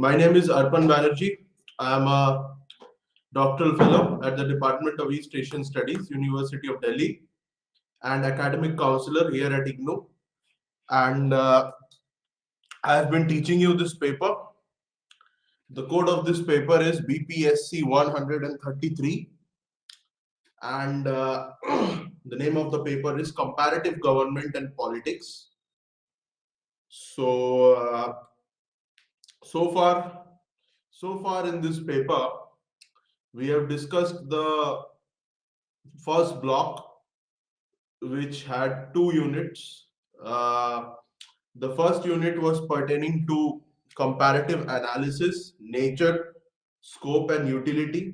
My name is ARPAN BANERJEE. I am a doctoral fellow at the Department of East Asian Studies, University of Delhi, and academic counselor here at IGNOU. And I have been teaching you this paper. The code of this paper is BPSC 133, and the name of the paper is Comparative Government and Politics. So far in this paper, we have discussed the first block, which had 2 units. The first unit was pertaining to comparative analysis, nature, scope, and utility.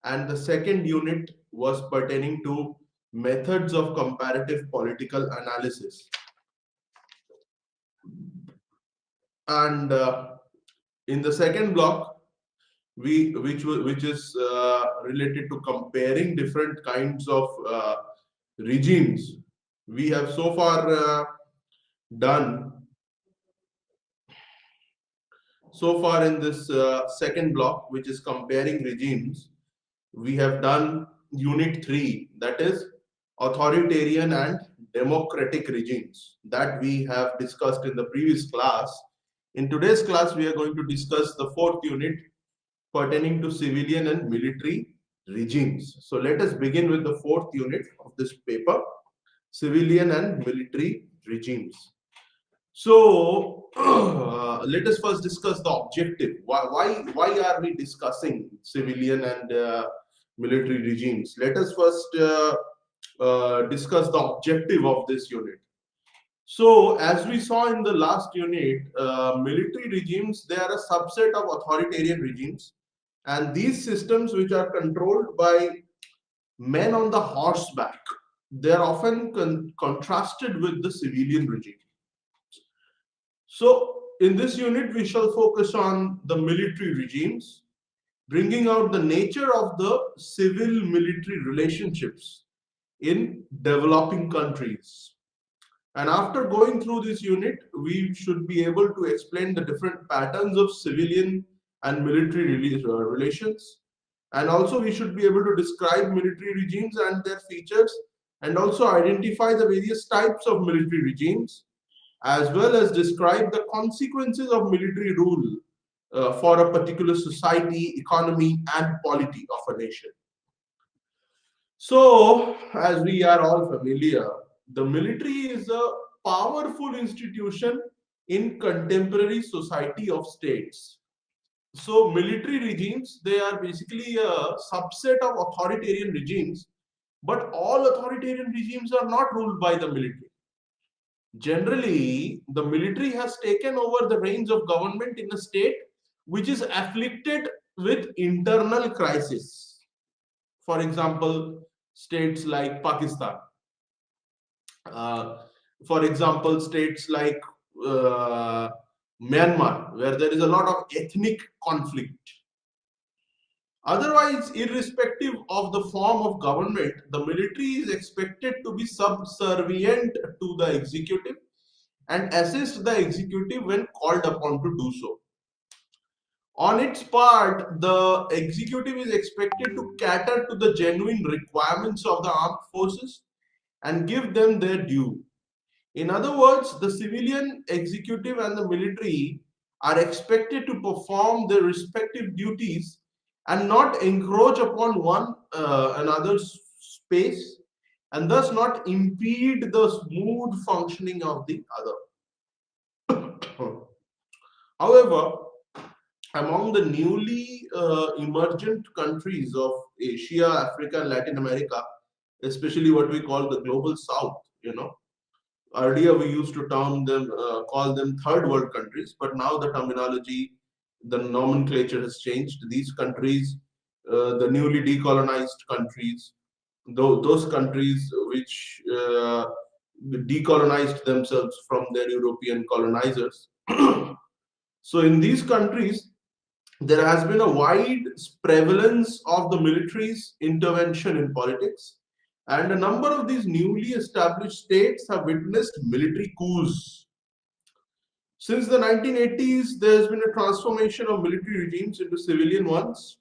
And the second unit was pertaining to methods of comparative political analysis. And in the second block, which is related to comparing different kinds of regimes, we have so far done. So far in this second block, which is comparing regimes, we have done unit 3, that is authoritarian and democratic regimes, that we have discussed in the previous class. In today's class, we are going to discuss the 4th unit pertaining to civilian and military regimes. So let us begin with the 4th unit of this paper, civilian and military regimes. So let us first discuss the objective. Why are we discussing civilian and military regimes? Let us first discuss the objective of this unit. So as we saw in the last unit, military regimes, they are a subset of authoritarian regimes, and these systems, which are controlled by men on the horseback, they are often contrasted with the civilian regime. So in this unit, we shall focus on the military regimes, bringing out the nature of the civil-military relationships in developing countries. And after going through this unit, we should be able to explain the different patterns of civilian and military relations. And also we should be able to describe military regimes and their features, and also identify the various types of military regimes, as well as describe the consequences of military rule for a particular society, economy, and polity of a nation. So, as we are all familiar, the military is a powerful institution in contemporary society of states. So military regimes, they are basically a subset of authoritarian regimes, but all authoritarian regimes are not ruled by the military. Generally, the military has taken over the reins of government in a state which is afflicted with internal crisis. For example, states like Pakistan. For example, states like Myanmar, where there is a lot of ethnic conflict. Otherwise, irrespective of the form of government, the military is expected to be subservient to the executive and assist the executive when called upon to do so. On its part, the executive is expected to cater to the genuine requirements of the armed forces and give them their due. In other words, the civilian, executive, and the military are expected to perform their respective duties and not encroach upon one another's space, and thus not impede the smooth functioning of the other. However, among the newly emergent countries of Asia, Africa, and Latin America, especially what we call the global south, earlier we used to term them, call them third world countries, but now the terminology, the nomenclature has changed. These countries, the newly decolonized countries, those countries which decolonized themselves from their European colonizers. So in these countries, there has been a wide prevalence of the military's intervention in politics, and a number of these newly established states have witnessed military coups. Since the 1980s, there has been a transformation of military regimes into civilian ones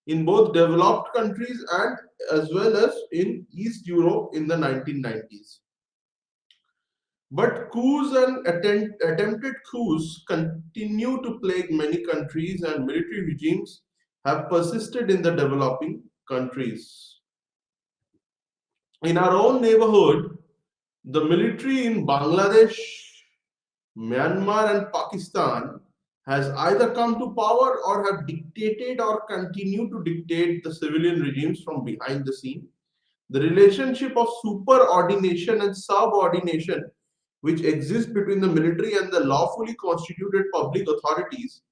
in both developed countries and as well as in East Europe in the 1990s. But coups and attempted coups continue to plague many countries, and military regimes have persisted in the developing countries. In our own neighborhood, the military in Bangladesh, Myanmar, and Pakistan has either come to power or have dictated or continue to dictate the civilian regimes from behind the scene. The relationship of superordination and subordination which exists between the military and the lawfully constituted public authorities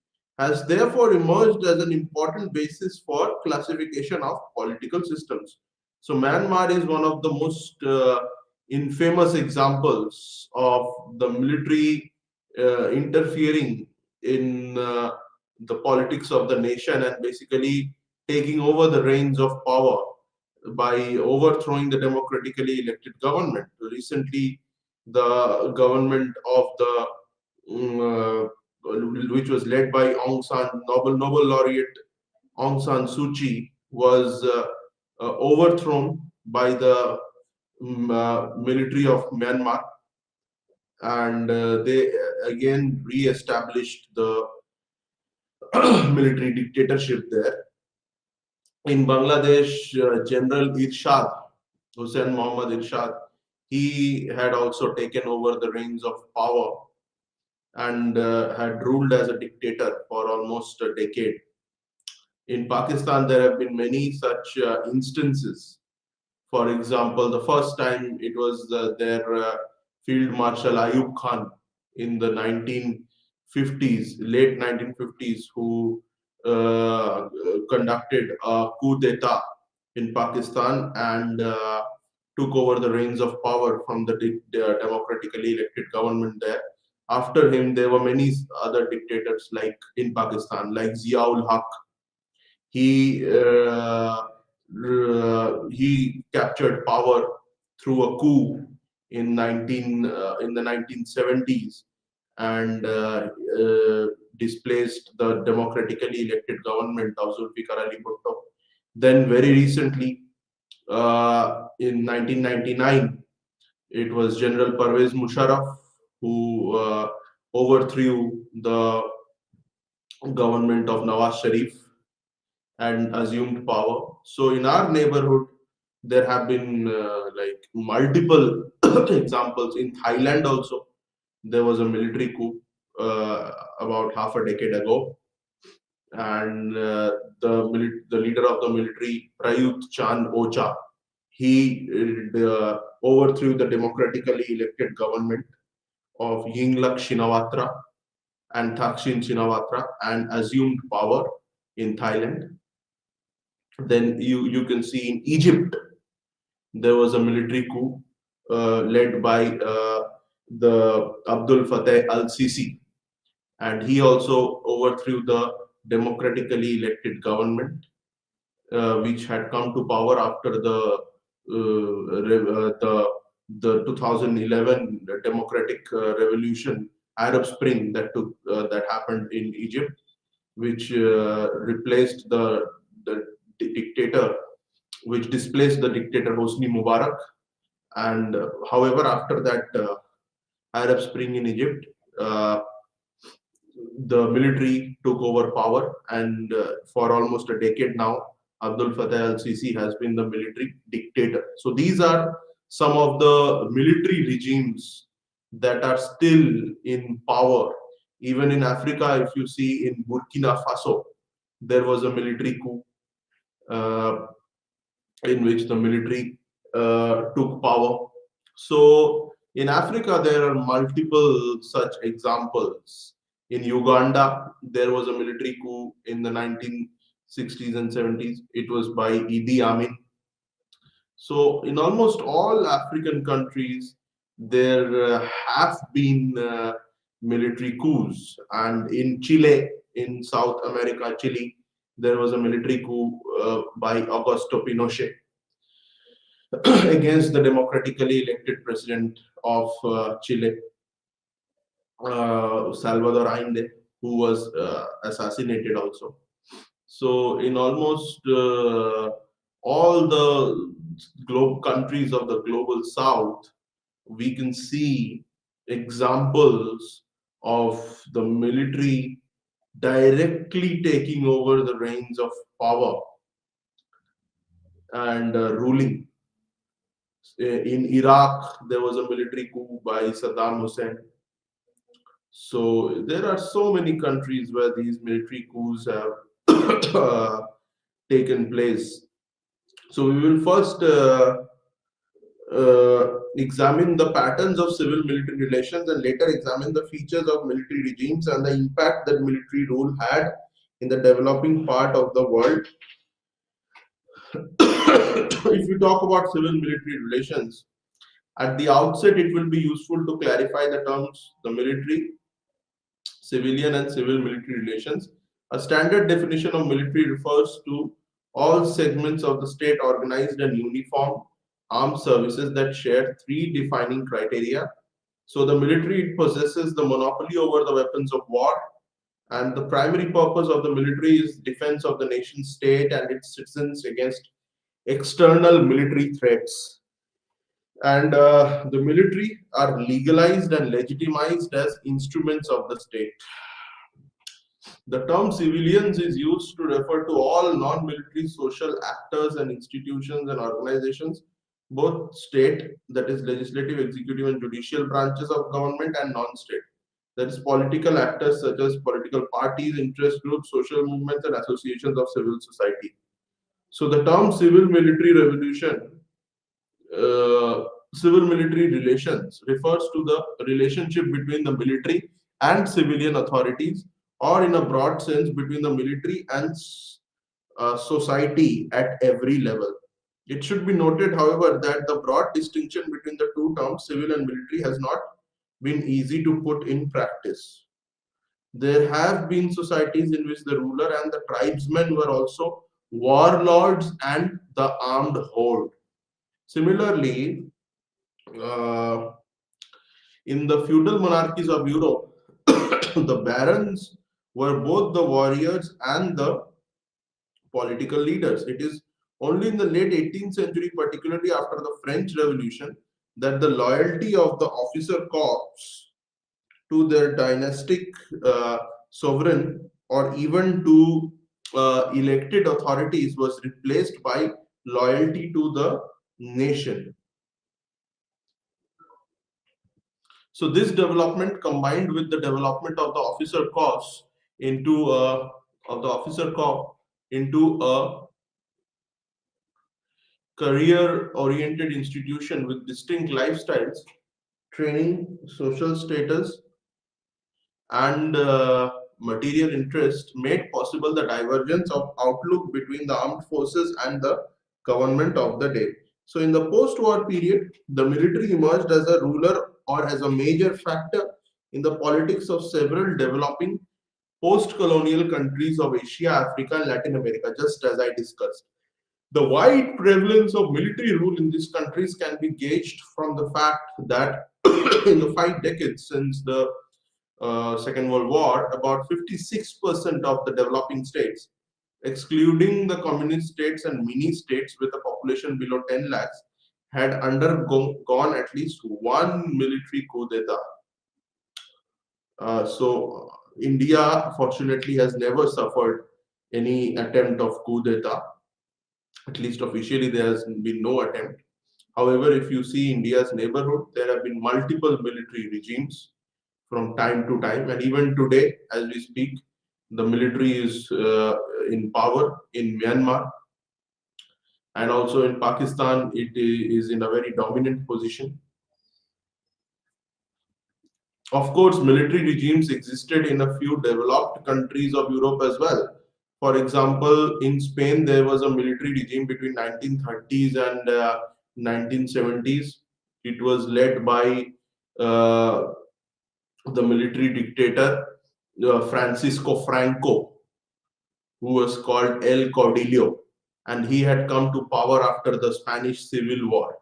has therefore emerged as an important basis for classification of political systems. So, Myanmar is one of the most infamous examples of the military interfering in the politics of the nation and basically taking over the reins of power by overthrowing the democratically elected government. Recently, the government of the which was led by Nobel laureate Aung San Suu Kyi was overthrown by the military of Myanmar, and they again re-established the military dictatorship there. In Bangladesh, General Irshad, Hussain Muhammad Irshad, he had also taken over the reins of power and had ruled as a dictator for almost a decade. In Pakistan, there have been many such instances. For example, the first time it was their Field Marshal Ayub Khan in the 1950s, late 1950s, who conducted a coup d'etat in Pakistan and took over the reins of power from the democratically elected government there. After him, there were many other dictators like in Pakistan, like Ziaul Haq. He captured power through a coup in the 1970s and displaced the democratically elected government of Zulfikar Ali Bhutto. Then, very recently, in 1999, it was General Pervez Musharraf who overthrew the government of Nawaz Sharif and assumed power. So, in our neighborhood, there have been like multiple examples. In Thailand, also, there was a military coup about half a decade ago, and the leader of the military, Prayut Chan Ocha, he overthrew the democratically elected government of Yingluck Shinawatra and Thaksin Shinawatra and assumed power in Thailand. Then you can see in Egypt, there was a military coup led by the Abdul Fattah al-Sisi, and he also overthrew the democratically elected government, which had come to power after the 2011 democratic revolution, Arab Spring that happened in Egypt, which replaced the dictator, which displaced the dictator Hosni Mubarak. And however, after that Arab Spring in Egypt, the military took over power, and for almost a decade now, Abdul Fattah al-Sisi has been the military dictator. So these are some of the military regimes that are still in power. Even in Africa, if you see in Burkina Faso, there was a military coup uh, in which the military took power. So in Africa, there are multiple such examples. In Uganda, there was a military coup in the 1960s and 70s. It was by Idi Amin. So in almost all African countries, there have been military coups. And in Chile, in South America, Chile, there was a military coup by Augusto Pinochet against the democratically elected president of Chile. Salvador Allende, who was assassinated also. So in almost all the globe countries of the global south, we can see examples of the military directly taking over the reins of power and ruling. In Iraq, there was a military coup by Saddam Hussein. So there are so many countries where these military coups have taken place. So we will first examine the patterns of civil military relations and later examine the features of military regimes and the impact that military rule had in the developing part of the world. If we talk about civil military relations, at the outset, it will be useful to clarify the terms the military, civilian, and civil military relations. A standard definition of military refers to all segments of the state organized and uniform armed services that share three defining criteria. So, the military possesses the monopoly over the weapons of war, and the primary purpose of the military is defense of the nation state and its citizens against external military threats. And the military are legalized and legitimized as instruments of the state. The term civilians is used to refer to all non military social actors and institutions and organizations, both state, that is, legislative, executive, and judicial branches of government, and non state, that is, political actors such as political parties, interest groups, social movements, and associations of civil society. So, the term uh, civil military relations refers to the relationship between the military and civilian authorities, or in a broad sense, between the military and society at every level. It should be noted, however, that the broad distinction between the two terms, civil and military, has not been easy to put in practice. There have been societies in which the ruler and the tribesmen were also warlords and the armed horde. Similarly, uh, in the feudal monarchies of Europe, the barons were both the warriors and the political leaders. It is only in the late 18th century, particularly after the French Revolution, that the loyalty of the officer corps to their dynastic sovereign or even to elected authorities was replaced by loyalty to the nation. So this development combined with the development of the officer corps into a career oriented institution with distinct lifestyles, training, social status, and material interest made possible the divergence of outlook between the armed forces and the government of the day. So, in the post war period, the military emerged as a ruler or as a major factor in the politics of several developing post colonial countries of Asia, Africa, and Latin America, just as I discussed. The wide prevalence of military rule in these countries can be gauged from the fact that in the 5 decades since the Second World War, about 56% of the developing states, excluding the communist states and mini states with a population below 10 lakhs, had undergone at least one military coup d'etat. So, India, fortunately, has never suffered any attempt of coup d'etat. At least officially, there has been no attempt. However, if you see India's neighborhood, there have been multiple military regimes from time to time, and even today, as we speak, the military is in power in Myanmar, and also in Pakistan, it is in a very dominant position. Of course, military regimes existed in a few developed countries of Europe as well. For example, in Spain, there was a military regime between 1930s and 1970s. It was led by uh, the military dictator Francisco Franco, who was called El Caudillo, and he had come to power after the Spanish Civil War.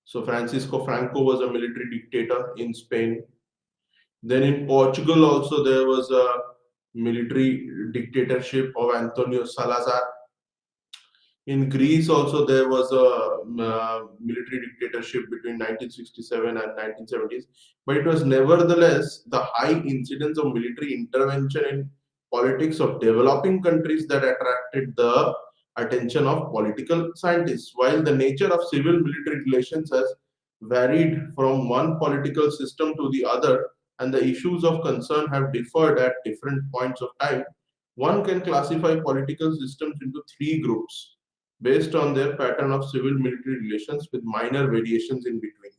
So Francisco Franco was a military dictator in Spain. Then in Portugal also there was a military dictatorship of Antonio Salazar. In Greece also there was a military dictatorship between 1967 and 1970s, but it was nevertheless the high incidence of military intervention in politics of developing countries that attracted the attention of political scientists. While the nature of civil military relations has varied from one political system to the other, and the issues of concern have differed at different points of time, one can classify political systems into three groups based on their pattern of civil military relations with minor variations in between.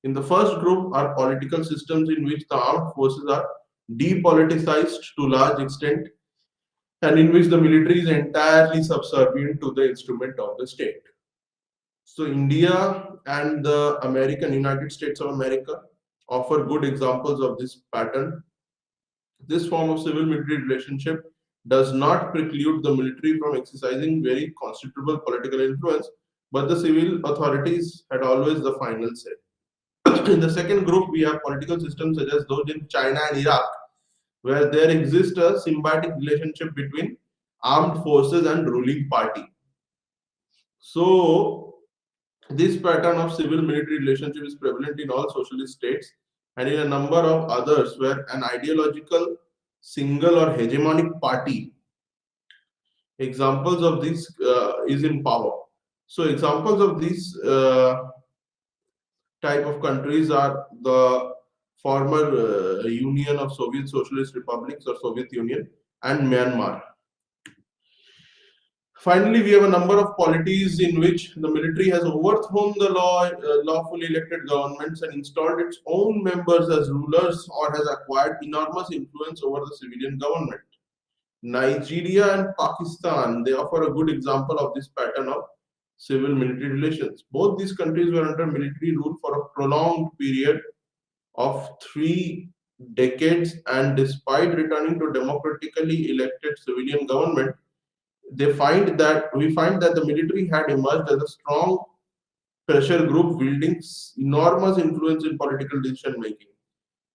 In the first group are political systems in which the armed forces are depoliticized to large extent and in which the military is entirely subservient to the instrument of the state. So India and the American United States of America offer good examples of this pattern. This form of civil military relationship does not preclude the military from exercising very considerable political influence, but the civil authorities had always the final say. In the second group, we have political systems such as those in China and Iraq, where there exists a symbiotic relationship between armed forces and ruling party. So, this pattern of civil military relationship is prevalent in all socialist states and in a number of others where an ideological single or hegemonic party. Examples of this is in power. So examples of these type of countries are the former Union of Soviet Socialist Republics or Soviet Union and Myanmar. Finally, we have a number of polities in which the military has overthrown the lawfully elected governments and installed its own members as rulers or has acquired enormous influence over the civilian government. Nigeria and Pakistan, they offer a good example of this pattern of civil military relations. Both these countries were under military rule for a prolonged period of 3 decades, and despite returning to democratically elected civilian government, we find that the military had emerged as a strong pressure group wielding enormous influence in political decision making.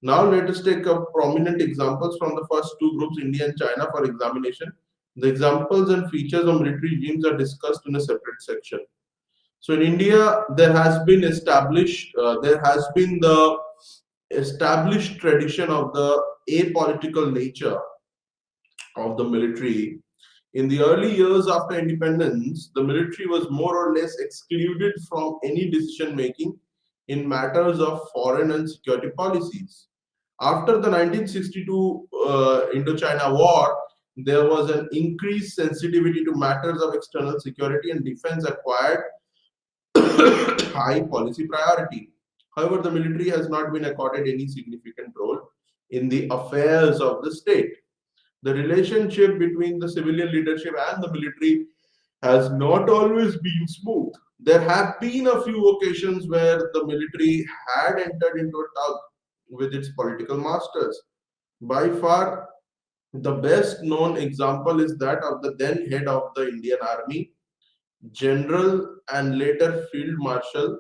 Now let us take up prominent examples from the first two groups, India and China, for examination. The examples and features of military regimes are discussed in a separate section. So in India, there has been the established tradition of the apolitical nature of the military. In the early years after independence, the military was more or less excluded from any decision making in matters of foreign and security policies. After the 1962 Indochina War, there was an increased sensitivity to matters of external security, and defense acquired high policy priority. However, the military has not been accorded any significant role in the affairs of the state. The relationship between the civilian leadership and the military has not always been smooth. There have been a few occasions where the military had entered into a tug with its political masters. By far, the best known example is that of the then head of the Indian Army, General and later Field Marshal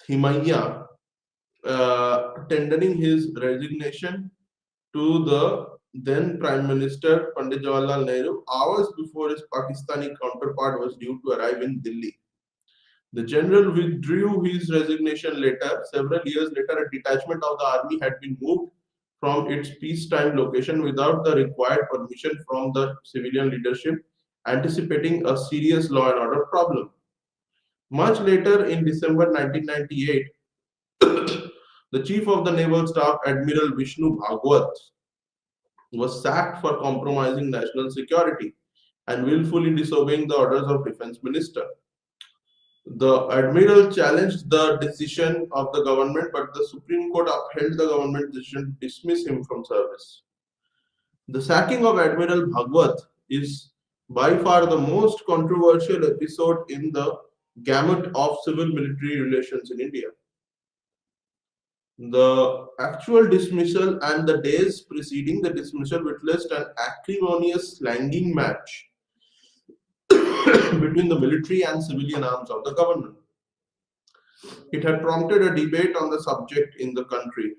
Thimaiya, tendering his resignation to the then Prime Minister Pandit Jawaharlal Nehru hours before his Pakistani counterpart was due to arrive in Delhi. The general withdrew his resignation later. Several years later, a detachment of the army had been moved from its peacetime location without the required permission from the civilian leadership, anticipating a serious law and order problem. Much later, in December 1998, the chief of the naval staff, Admiral Vishnu Bhagwat, was sacked for compromising national security and willfully disobeying the orders of defense minister. The admiral challenged the decision of the government, but the Supreme Court upheld the government decision to dismiss him from service. The sacking of Admiral Bhagwat is by far the most controversial episode in the gamut of civil military relations in India. The actual dismissal and the days preceding the dismissal witnessed an acrimonious slanging match between the military and civilian arms of the government. It had prompted a debate on the subject in the country.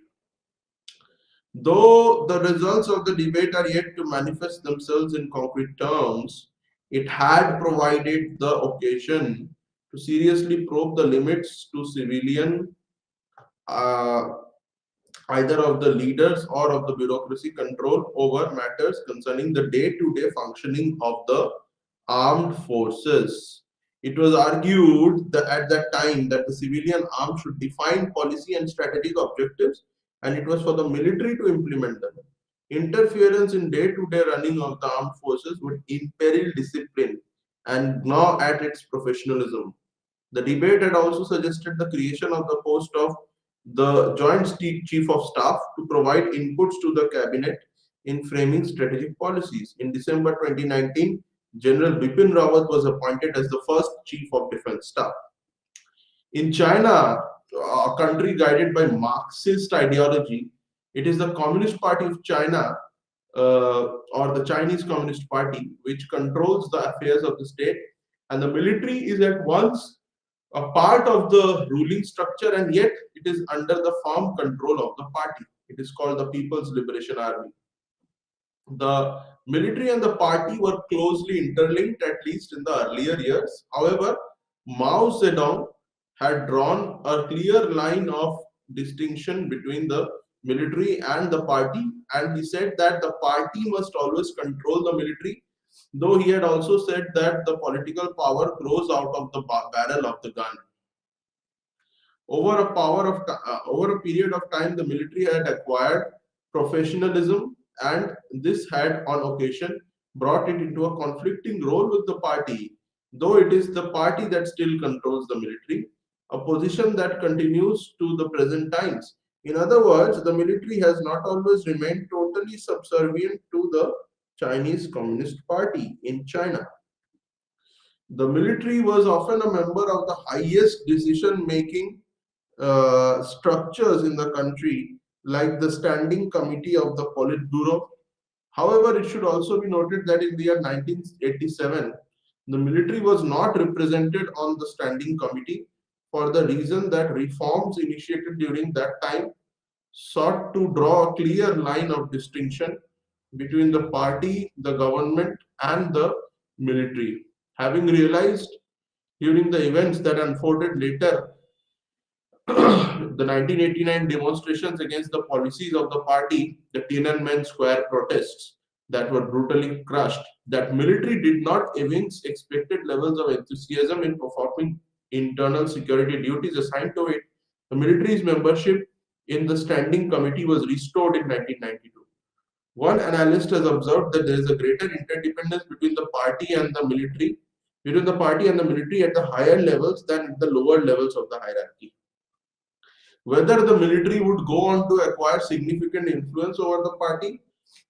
Though the results of the debate are yet to manifest themselves in concrete terms, it had provided the occasion to seriously probe the limits to civilian uh, either of the leaders or of the bureaucracy control over matters concerning the day-to-day functioning of the armed forces. It was argued that at that time that the civilian arm should define policy and strategic objectives, and it was for the military to implement them. Interference in day-to-day running of the armed forces would imperil discipline and gnaw at its professionalism. The debate had also suggested the creation of the post of the Joint Chief of Staff to provide inputs to the cabinet in framing strategic policies. In December 2019, General Bipin Rawat was appointed as the first Chief of Defense Staff. In China, a country guided by Marxist ideology, it is the Communist Party of China or the Chinese Communist Party which controls the affairs of the state, and the military is at once a part of the ruling structure and yet it is under the firm control of the party. It is called the People's Liberation Army. The military and the party were closely interlinked, at least in the earlier years. However, Mao Zedong had drawn a clear line of distinction between the military and the party, and he said that the party must always control the military, though he had also said that the political power grows out of the barrel of the gun. Over a period of time, the military had acquired professionalism, and this had, on occasion, brought it into a conflicting role with the party, though it is the party that still controls the military, a position that continues to the present times. In other words, the military has not always remained totally subservient to the Chinese Communist Party in China. The military was often a member of the highest decision making structures in the country, like the Standing Committee of the Politburo. However, it should also be noted that in the year 1987, the military was not represented on the Standing Committee for the reason that reforms initiated during that time sought to draw a clear line of distinction between the party, the government, and the military. Having realized during the events that unfolded later the 1989 demonstrations against the policies of the party, the Tiananmen Square protests that were brutally crushed, that military did not evince expected levels of enthusiasm in performing internal security duties assigned to it. The military's membership in the Standing Committee was restored in 1992. One analyst has observed that there is a greater interdependence between the party and the military at the higher levels than at the lower levels of the hierarchy. Whether the military would go on to acquire significant influence over the party,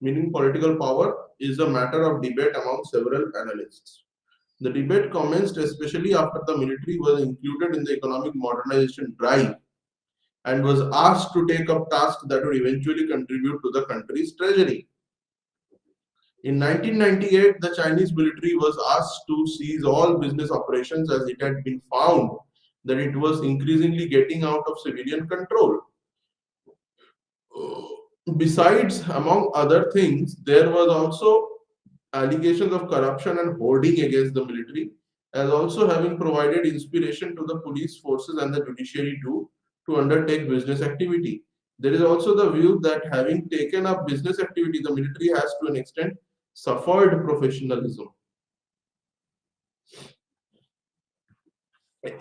meaning political power, is a matter of debate among several analysts. The debate commenced especially after the military was included in the economic modernization drive and was asked to take up tasks that would eventually contribute to the country's treasury. In 1998, the Chinese military was asked to cease all business operations as it had been found that it was increasingly getting out of civilian control. Besides, among other things, there was also allegations of corruption and hoarding against the military, as also having provided inspiration to the police forces and the judiciary too to undertake business activity. There is also the view that having taken up business activity, the military has to an extent suffered professionalism.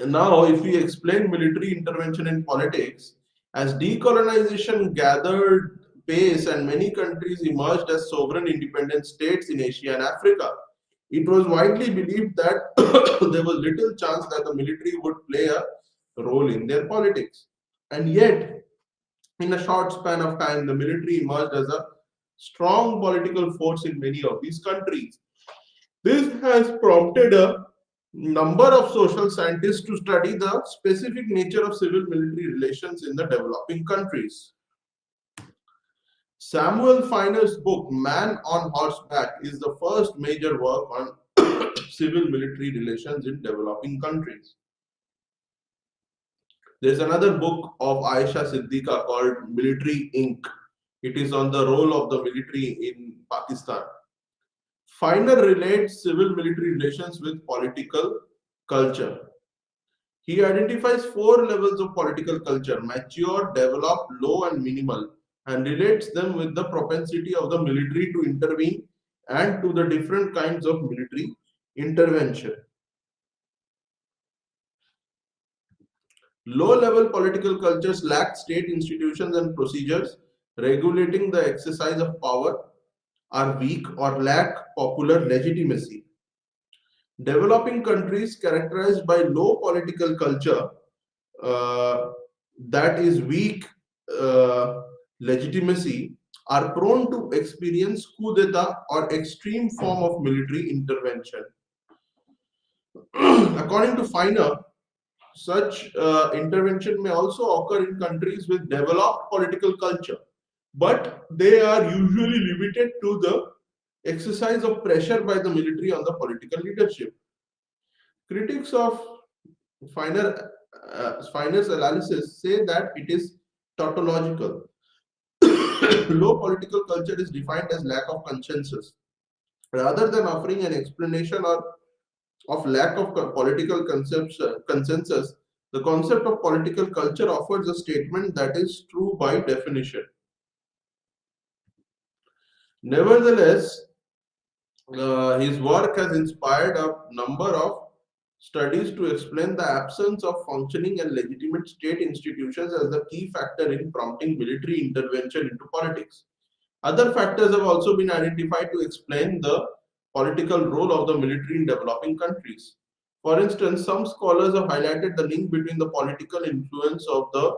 Now, if we explain military intervention in politics, as decolonization gathered pace and many countries emerged as sovereign independent states in Asia and Africa, it was widely believed that there was little chance that the military would play a role in their politics. And yet, in a short span of time, the military emerged as a strong political force in many of these countries. This has prompted a number of social scientists to study the specific nature of civil military relations in the developing countries. Samuel Finer's book, Man on Horseback, is the first major work on civil military relations in developing countries. There's another book of Aisha Siddiqa called Military Inc., It is on the role of the military in Pakistan. Finer relates civil military relations with political culture. He identifies four levels of political culture: mature, developed, low, and minimal, and relates them with the propensity of the military to intervene and to the different kinds of military intervention. Low level political cultures lack state institutions and procedures regulating the exercise of power, are weak, or lack popular legitimacy. Developing countries characterized by low political culture uh, that is weak uh, legitimacy are prone to experience coup d'etat or extreme form of military intervention. According to Finer, such intervention may also occur in countries with developed political culture, but they are usually limited to the exercise of pressure by the military on the political leadership. Critics of Finer's analysis say that it is tautological. Low political culture is defined as lack of consensus. Rather than offering an explanation or of lack of political consensus, the concept of political culture offers a statement that is true by definition. Nevertheless, his work has inspired a number of studies to explain the absence of functioning and legitimate state institutions as the key factor in prompting military intervention into politics. Other factors have also been identified to explain the political role of the military in developing countries. For instance, some scholars have highlighted the link between the political influence of the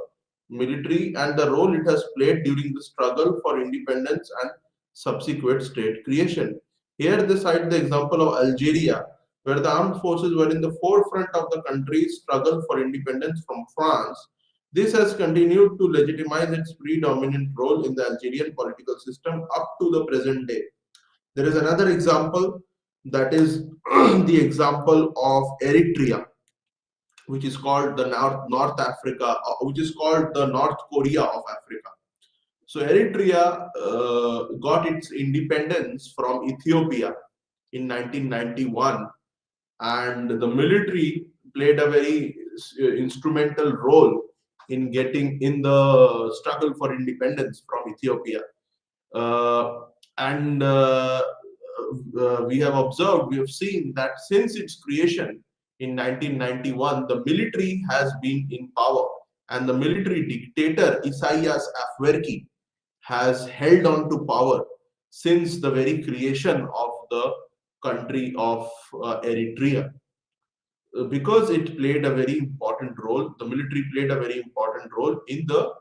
military and the role it has played during the struggle for independence and subsequent state creation. Here they cite the example of Algeria, where the armed forces were in the forefront of the country's struggle for independence from France. This has continued to legitimize its predominant role in the Algerian political system up to the present day. There is another example, that is the example of Eritrea, which is called the North Africa, which is called the North Korea of Africa. So Eritrea got its independence from Ethiopia in 1991, and the military played a very instrumental role in getting in the struggle for independence from Ethiopia. Uh, and we have observed, we have seen that since its creation in 1991, the military has been in power, and the military dictator Isaias Afwerki has held on to power since the very creation of the country of Eritrea. Because it played a very important role, the military played a very important role in the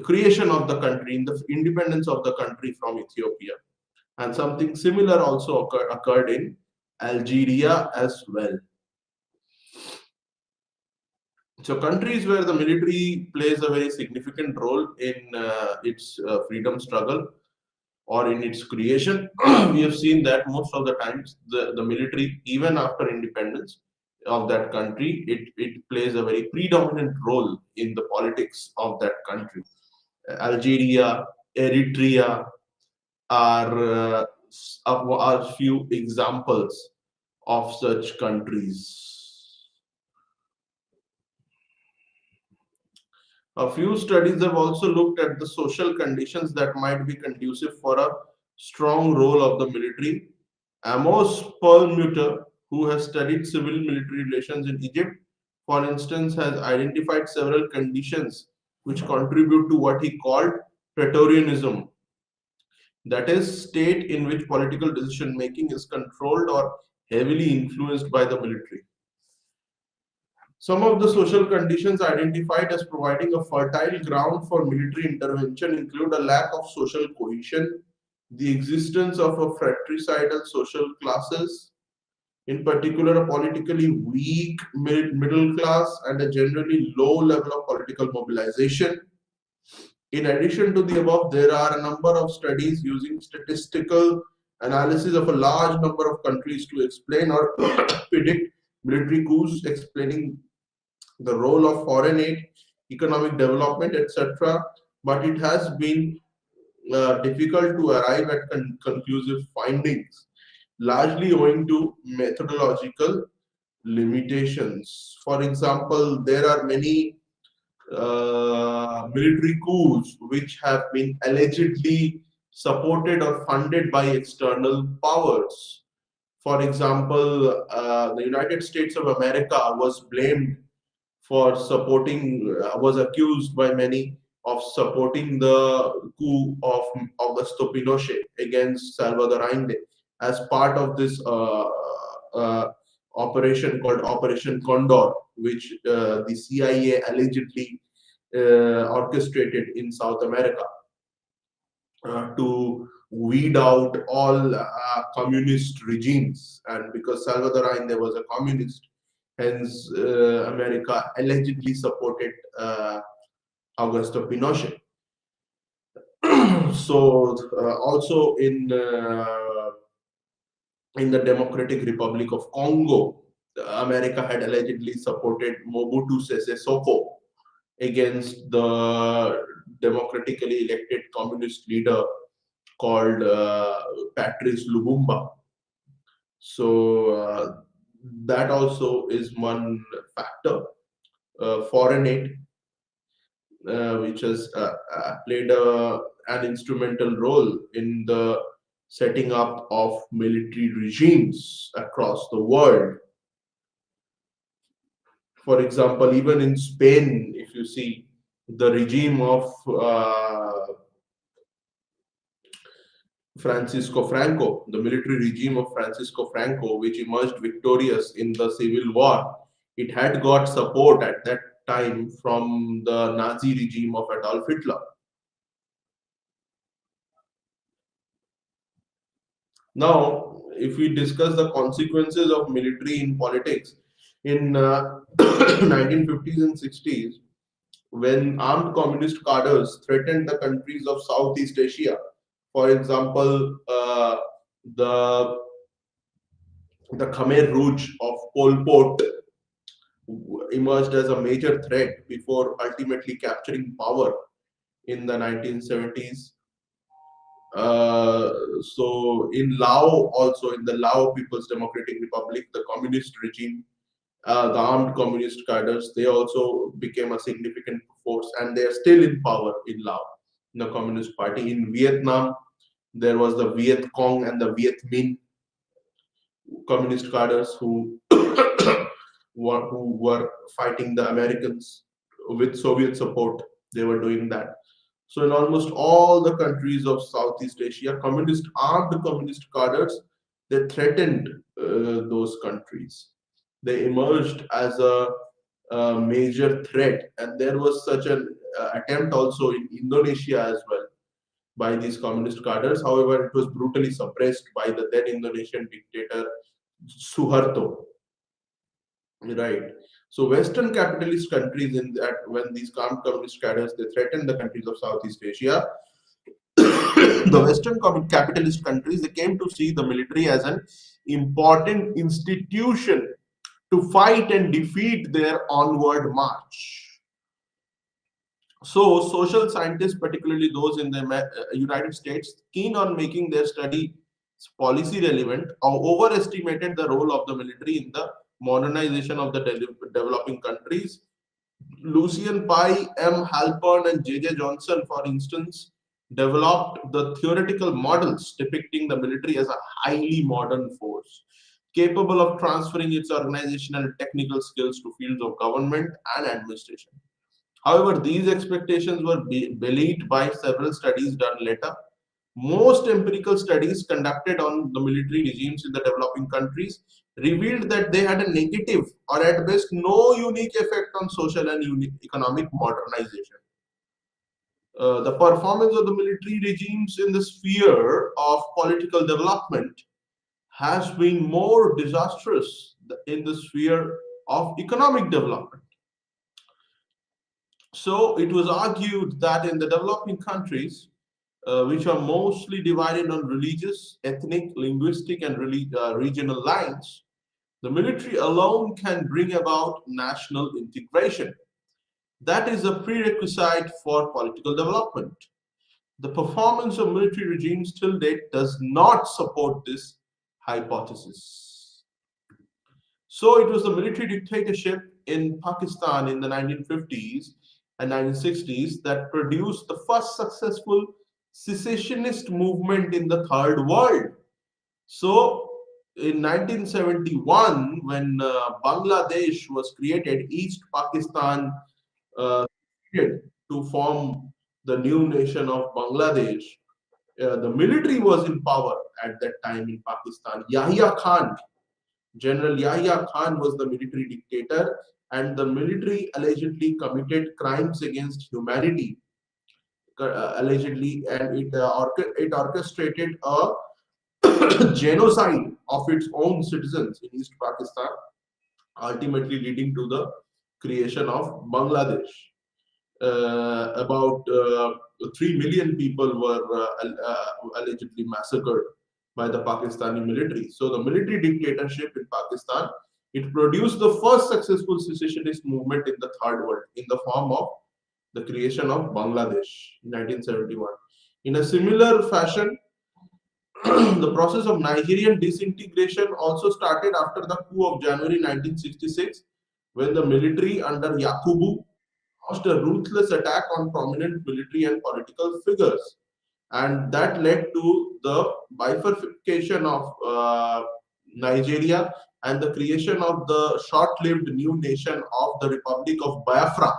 creation of the country, in the independence of the country from Ethiopia. And something similar also occurred in Algeria as well. So countries where the military plays a very significant role in its freedom struggle or in its creation, we have seen that most of the times the military, even after independence of that country, it plays a very predominant role in the politics of that country. Algeria, Eritrea are few examples of such countries. A few studies have also looked at the social conditions that might be conducive for a strong role of the military. Amos Perlmutter, who has studied civil military relations in Egypt, for instance, has identified several conditions which contribute to what he called Praetorianism, that is, state in which political decision making is controlled or heavily influenced by the military. Some of the social conditions identified as providing a fertile ground for military intervention include a lack of social cohesion, the existence of a fratricidal social classes, in particular a politically weak middle class, and a generally low level of political mobilization. In addition to the above, there are a number of studies using statistical analysis of a large number of countries to explain or predict military coups, explaining the role of foreign aid, economic development, etc. But it has been difficult to arrive at conclusive findings, largely owing to methodological limitations. For example, there are many military coups which have been allegedly supported or funded by external powers. For example, the United States of America was blamed for supporting, was accused by many of supporting the coup of Augusto Pinochet against Salvador Allende as part of this uh, operation called Operation Condor, which the CIA allegedly orchestrated in South America to weed out all communist regimes. And because Salvador Allende was a communist, hence America allegedly supported Augusto Pinochet. So also in the Democratic Republic of Congo, America had allegedly supported Mobutu Sese Seko against the democratically elected communist leader called Patrice Lumumba. So that also is one factor. Foreign aid, which has played an instrumental role in the setting up of military regimes across the world. For example, even in Spain, if you see the regime of Francisco Franco, the military regime of Francisco Franco, which emerged victorious in the Civil War, it had got support at that time from the Nazi regime of Adolf Hitler. Now, if we discuss the consequences of military in politics, in 1950s and 60s, when armed communist cadres threatened the countries of Southeast Asia, for example, the Khmer Rouge of Pol Pot emerged as a major threat before ultimately capturing power in the 1970s. So in Laos, also in the Lao People's Democratic Republic, the communist regime, the armed communist cadres, they also became a significant force, and they are still in power in Laos, in the Communist Party. In Vietnam, there was the Viet Cong and the Viet Minh communist cadres who who were fighting the Americans with Soviet support. They were doing that. So in almost all the countries of Southeast Asia, armed communist cadres, they threatened those countries. They emerged as a major threat, and there was such an attempt also in Indonesia as well by these communist cadres. However, it was brutally suppressed by the then Indonesian dictator Suharto. Right. So Western capitalist countries, in that when these armed communist cadres they threatened the countries of Southeast Asia, the Western capitalist countries they came to see the military as an important institution to fight and defeat their onward march. So social scientists, particularly those in the United States, keen on making their study policy relevant, overestimated the role of the military in the modernization of the developing countries. Lucian Pye, M. Halpern, and J.J. Johnson, for instance, developed the theoretical models depicting the military as a highly modern force, capable of transferring its organizational and technical skills to fields of government and administration. However, these expectations were belied by several studies done later. Most empirical studies conducted on the military regimes in the developing countries revealed that they had a negative or at best no unique effect on social and economic modernization. The performance of the military regimes in the sphere of political development has been more disastrous in the sphere of economic development. So it was argued that in the developing countries, which are mostly divided on religious, ethnic, linguistic, and regional lines, the military alone can bring about national integration. That is a prerequisite for political development. The performance of military regimes till date does not support this hypothesis. So it was the military dictatorship in Pakistan in the 1950s and 1960s that produced the first successful secessionist movement in the third world. So in 1971, when Bangladesh was created, East Pakistan uh, to form the new nation of Bangladesh. The military was in power at that time in Pakistan. Yahya Khan, General Yahya Khan was the military dictator, and the military allegedly committed crimes against humanity, allegedly, and it orchestrated a genocide of its own citizens in East Pakistan, ultimately leading to the creation of Bangladesh. About 3 million people were allegedly massacred by the Pakistani military. So the military dictatorship in Pakistan, it produced the first successful secessionist movement in the third world in the form of the creation of Bangladesh in 1971. In a similar fashion, the process of Nigerian disintegration also started after the coup of January 1966, when the military under Yakubu launched a ruthless attack on prominent military and political figures. And that led to the bifurcation of Nigeria and the creation of the short lived new nation of the Republic of Biafra,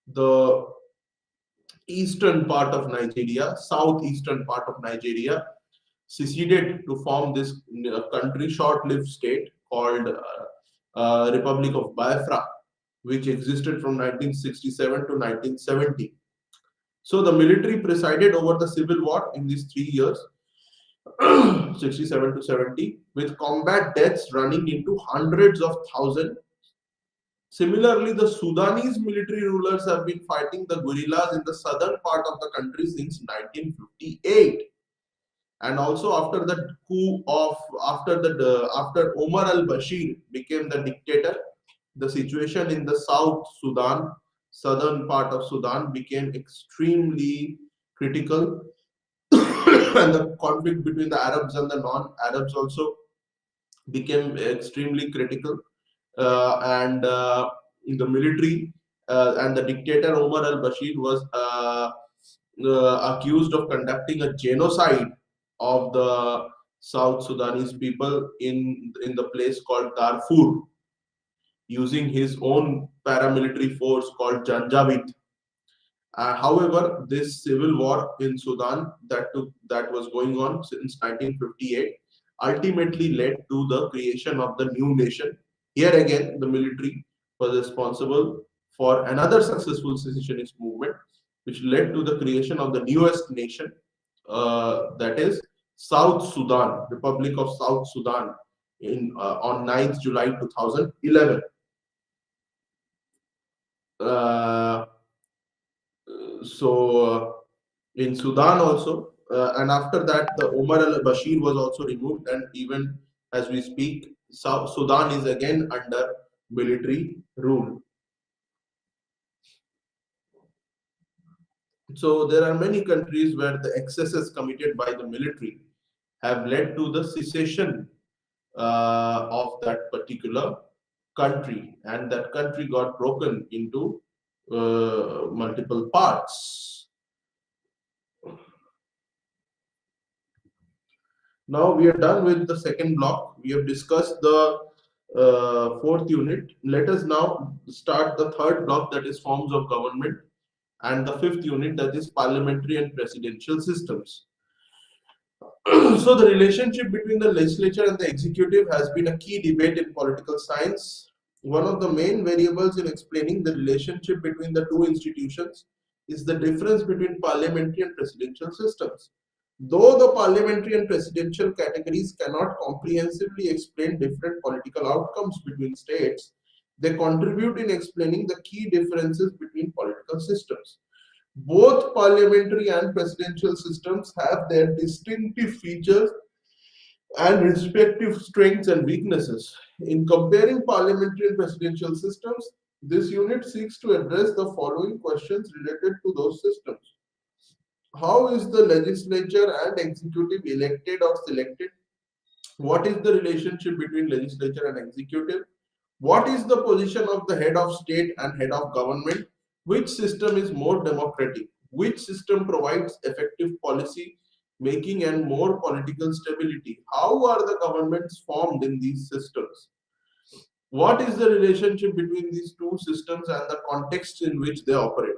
the eastern part of Nigeria, southeastern part of Nigeria, seceded to form this country, short-lived state called Republic of Biafra, which existed from 1967 to 1970. So the military presided over the civil war in these 3 years, 67 to 70, with combat deaths running into hundreds of thousands. Similarly, the Sudanese military rulers have been fighting the guerrillas in the southern part of the country since 1958. And also after the coup of after Omar al-Bashir became the dictator, the situation in the South Sudan, southern part of Sudan, became extremely critical, and the conflict between the Arabs and the non-Arabs also became extremely critical, and the military and the dictator Omar al-Bashir was accused of conducting a genocide of the South Sudanese people in the place called Darfur, using his own paramilitary force called Janjaweed. However, this civil war in Sudan that was going on since 1958 ultimately led to the creation of the new nation. Here again, the military was responsible for another successful secessionist movement, which led to the creation of the newest nation, that is South Sudan, Republic of South Sudan, in on 9th July 2011. Uh, so in Sudan also, and after that, the Omar al-Bashir was also removed, and even as we speak, South Sudan is again under military rule. So there are many countries where the excesses committed by the military have led to the secession of that particular country, and that country got broken into multiple parts. Now we are done with the second block. We have discussed the fourth unit. Let us now start the third block, that is forms of government, and the fifth unit, that is parliamentary and presidential systems. So the relationship between the legislature and the executive has been a key debate in political science. One of the main variables in explaining the relationship between the two institutions is the difference between parliamentary and presidential systems. Though the parliamentary and presidential categories cannot comprehensively explain different political outcomes between states, they contribute in explaining the key differences between political systems. Both parliamentary and presidential systems have their distinctive features and respective strengths and weaknesses. In comparing parliamentary and presidential systems, this unit seeks to address the following questions related to those systems. How is the legislature and executive elected or selected? What is the relationship between legislature and executive? What is the position of the head of state and head of government? Which system is more democratic? Which system provides effective policy making and more political stability? How are the governments formed in these systems? What is the relationship between these two systems and the context in which they operate?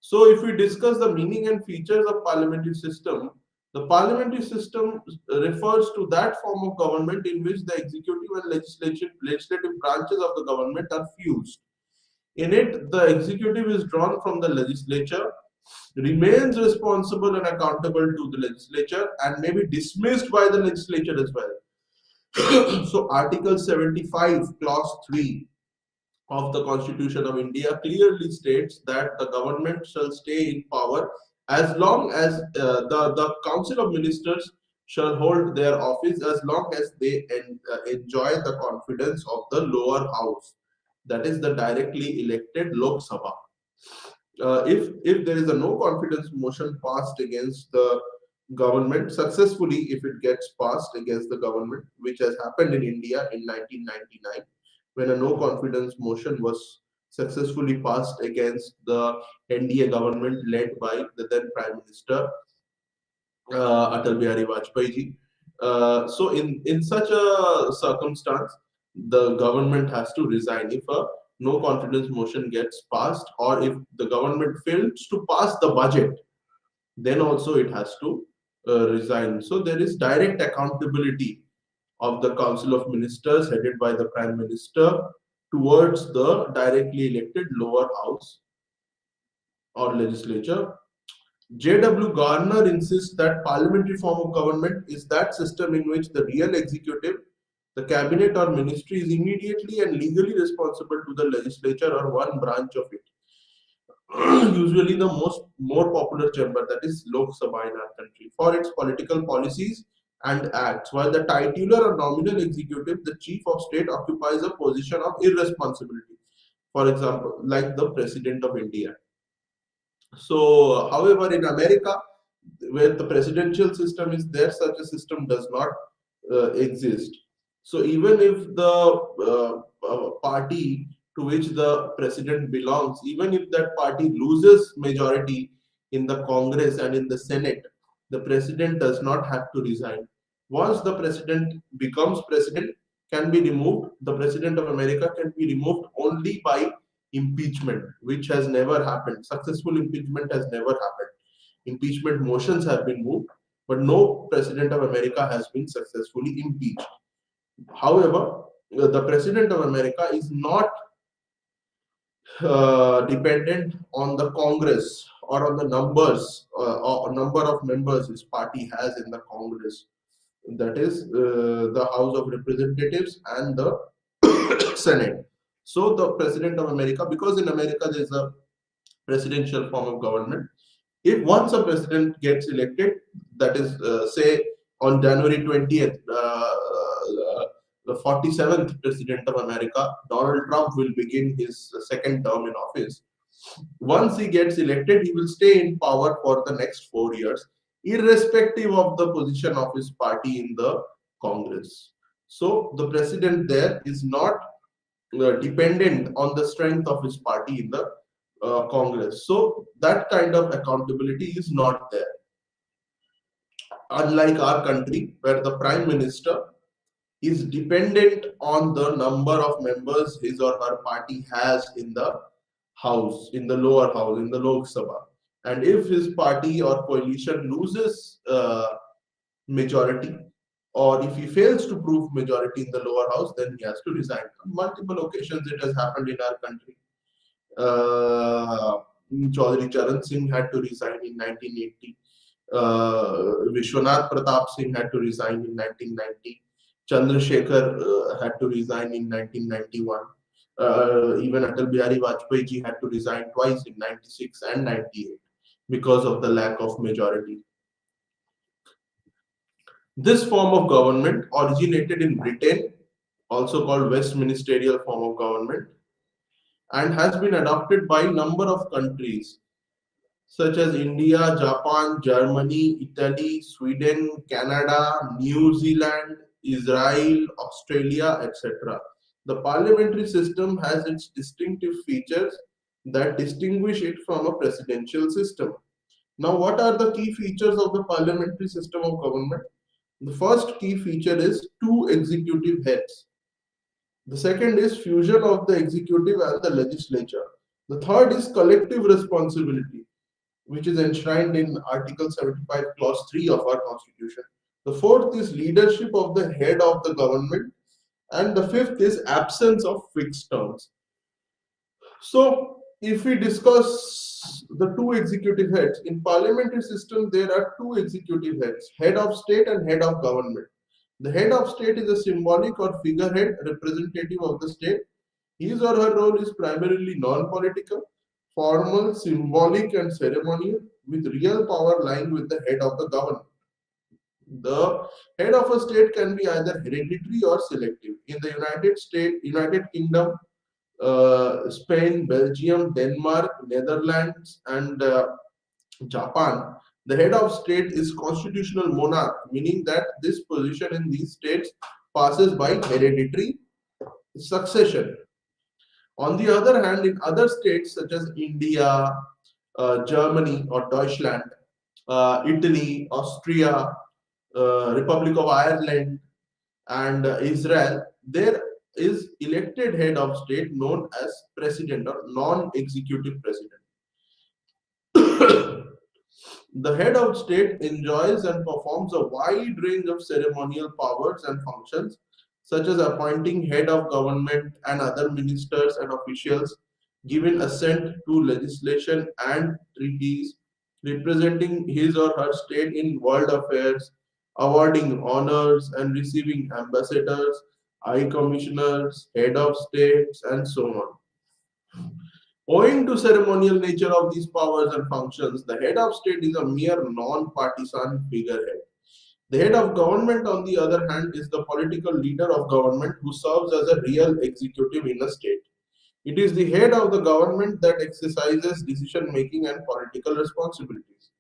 So, if we discuss the meaning and features of parliamentary system, the parliamentary system refers to that form of government in which the executive and legislative branches of the government are fused. In it, the executive is drawn from the legislature, remains responsible and accountable to the legislature, and may be dismissed by the legislature as well. So, Article 75, Clause 3 of the Constitution of India clearly states that the government shall stay in power as long as the Council of Ministers shall hold their office as long as they enjoy the confidence of the lower house, that is the directly elected Lok Sabha. If there is a no confidence motion passed against the government successfully, if it gets passed against the government, which has happened in India in 1999, when a no confidence motion was successfully passed against the NDA government led by the then Prime Minister Atal Bihari Vajpayee ji. So in such a circumstance, the government has to resign. If a no confidence motion gets passed, or if the government fails to pass the budget, then also it has to resign. So there is direct accountability of the Council of Ministers headed by the Prime Minister towards the directly elected lower house or legislature. J.W. Garner insists that parliamentary form of government is that system in which the real executive, the cabinet or ministry, is immediately and legally responsible to the legislature or one branch of it. Usually the more popular chamber, that is Lok Sabha in our country, for its political policies and acts, while the titular or nominal executive, the chief of state, occupies a position of irresponsibility. For example, like the President of India. So, however, in America, where the presidential system is there, such a system does not exist. So, even if the party to which the president belongs, even if that party loses majority in the Congress and in the Senate, the president does not have to resign. Once the president becomes president, can be removed. The president of America can be removed only by impeachment, which has never happened. Successful impeachment has never happened. Impeachment motions have been moved, but no president of America has been successfully impeached. However, the president of America is not dependent on the Congress or on the numbers or number of members his party has in the Congress. That is the House of Representatives and the Senate. So the president of America, because in America there is a presidential form of government, if once a president gets elected, that is, say, on January 20th, the 47th president of America, Donald Trump, will begin his second term in office. Once he gets elected, he will stay in power for the next 4 years, irrespective of the position of his party in the Congress. So the president there is not dependent on the strength of his party in the Congress. So that kind of accountability is not there. Unlike our country, where the prime minister is dependent on the number of members his or her party has in the house, in the lower house, in the Lok Sabha. And if his party or coalition loses majority, or if he fails to prove majority in the lower house, then he has to resign. On multiple occasions it has happened in our country. Chaudhry Charan Singh had to resign in 1980. Vishwanath Pratap Singh had to resign in 1990. Chandrasekhar had to resign in 1991. Even Atal Bihari Vajpayee ji had to resign twice in 96 and 98 because of the lack of majority. This form of government originated in Britain, also called Westministerial form of government, and has been adopted by a number of countries such as India, Japan, Germany, Italy, Sweden, Canada, New Zealand, Israel, Australia, etc. The parliamentary system has its distinctive features that distinguish it from a presidential system. Now, what are the key features of the parliamentary system of government? The first key feature is two executive heads. The second is fusion of the executive and the legislature. The third is collective responsibility, which is enshrined in Article 75, Clause 3 of our Constitution. The fourth is leadership of the head of the government. And the fifth is absence of fixed terms. So, if we discuss the two executive heads, in parliamentary system there are two executive heads, head of state and head of government. The head of state is a symbolic or figurehead representative of the state. His or her role is primarily non-political, formal, symbolic and ceremonial, with real power lying with the head of the government. The head of a state can be either hereditary or selective. In the United Kingdom, Spain, Belgium, Denmark, Netherlands, and Japan, the head of state is constitutional monarch, meaning that this position in these states passes by hereditary succession. On the other hand, in other states such as India, Germany or Deutschland, Italy, Austria, Republic of Ireland, and Israel, there is elected head of state known as president or non-executive president. The head of state enjoys and performs a wide range of ceremonial powers and functions, such as appointing head of government and other ministers and officials, giving assent to legislation and treaties, representing his or her state in world affairs, awarding honors and receiving ambassadors, high commissioners, head of states, and so on. Owing to ceremonial nature of these powers and functions, the head of state is a mere non-partisan figurehead. The head of government, on the other hand, is the political leader of government who serves as a real executive in a state. It is the head of the government that exercises decision making and political responsibilities.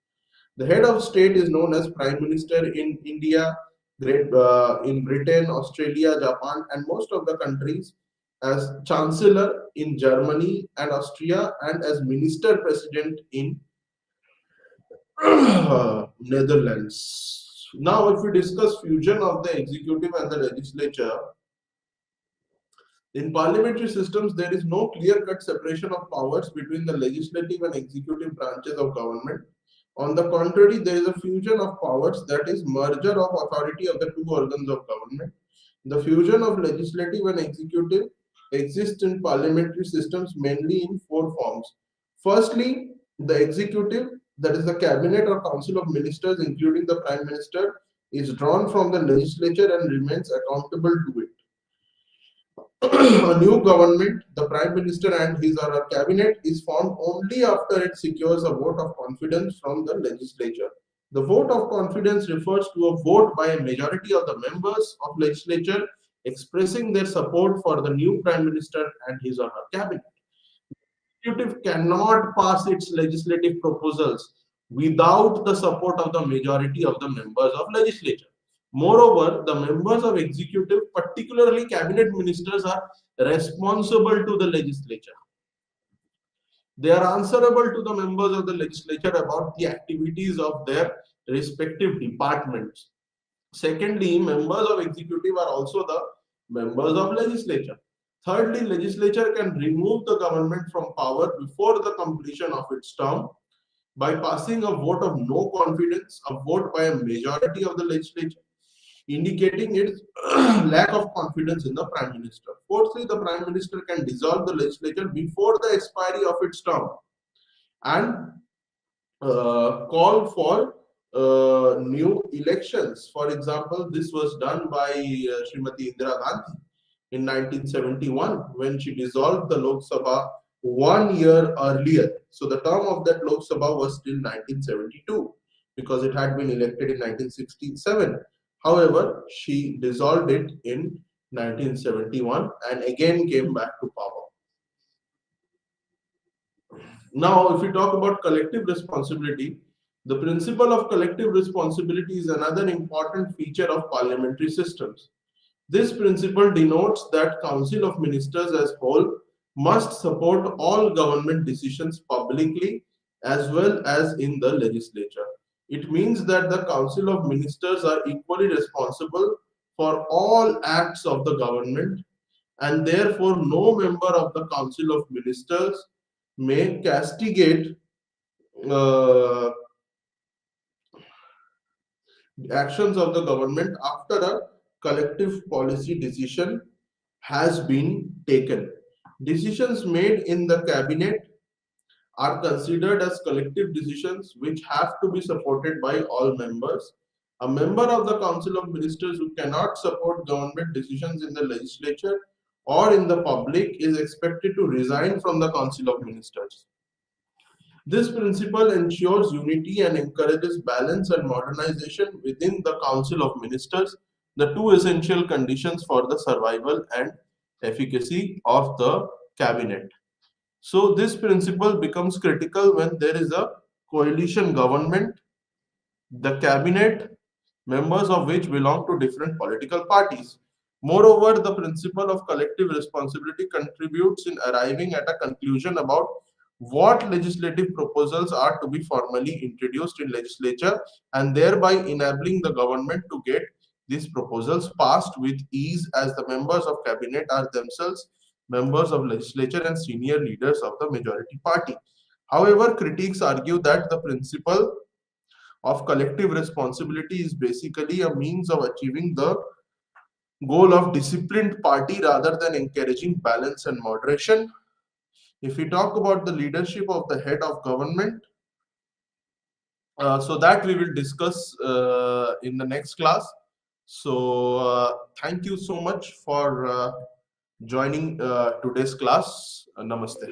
The head of state is known as Prime Minister in India, in Britain, Australia, Japan, and most of the countries, as Chancellor in Germany and Austria, and as Minister President in Netherlands. Now, if we discuss fusion of the executive and the legislature, in parliamentary systems, there is no clear-cut separation of powers between the legislative and executive branches of government. On the contrary, there is a fusion of powers, that is, merger of authority of the two organs of government. The fusion of legislative and executive exists in parliamentary systems mainly in four forms. Firstly, the executive, that is the cabinet or council of ministers, including the prime minister, is drawn from the legislature and remains accountable to it. A new government, the prime minister and his or her cabinet, is formed only after it secures a vote of confidence from the legislature. The vote of confidence refers to a vote by a majority of the members of legislature expressing their support for the new prime minister and his or her cabinet. Executive cannot pass its legislative proposals without the support of the majority of the members of legislature. Moreover, the members of executive, particularly cabinet ministers, are responsible to the legislature. They are answerable to the members of the legislature about the activities of their respective departments. Secondly, members of executive are also the members of legislature. Thirdly, legislature can remove the government from power before the completion of its term by passing a vote of no confidence, a vote by a majority of the legislature, indicating its lack of confidence in the prime minister. Fourthly, the prime minister can dissolve the legislature before the expiry of its term and call for new elections. For example, this was done by Srimati Indira Gandhi in 1971 when she dissolved the Lok Sabha 1 year earlier. So the term of that Lok Sabha was till 1972 because it had been elected in 1967. However, she dissolved it in 1971 and again came back to power. Now, if we talk about collective responsibility, the principle of collective responsibility is another important feature of parliamentary systems. This principle denotes that Council of Ministers as whole must support all government decisions publicly as well as in the legislature. It means that the Council of Ministers are equally responsible for all acts of the government, and therefore no member of the Council of Ministers may castigate uh, actions of the government after a collective policy decision has been taken. Decisions made in the cabinet are considered as collective decisions which have to be supported by all members. A member of the Council of Ministers who cannot support government decisions in the legislature or in the public is expected to resign from the Council of Ministers. This principle ensures unity and encourages balance and modernization within the Council of Ministers, the two essential conditions for the survival and efficacy of the cabinet. So, this principle becomes critical when there is a coalition government, the cabinet, members of which belong to different political parties. Moreover, the principle of collective responsibility contributes in arriving at a conclusion about what legislative proposals are to be formally introduced in legislature, and thereby enabling the government to get these proposals passed with ease, as the members of cabinet are themselves members of legislature and senior leaders of the majority party. However, critics argue that the principle of collective responsibility is basically a means of achieving the goal of disciplined party rather than encouraging balance and moderation. If we talk about the leadership of the head of government, so that we will discuss in the next class. So thank you so much for joining today's class. Namaste.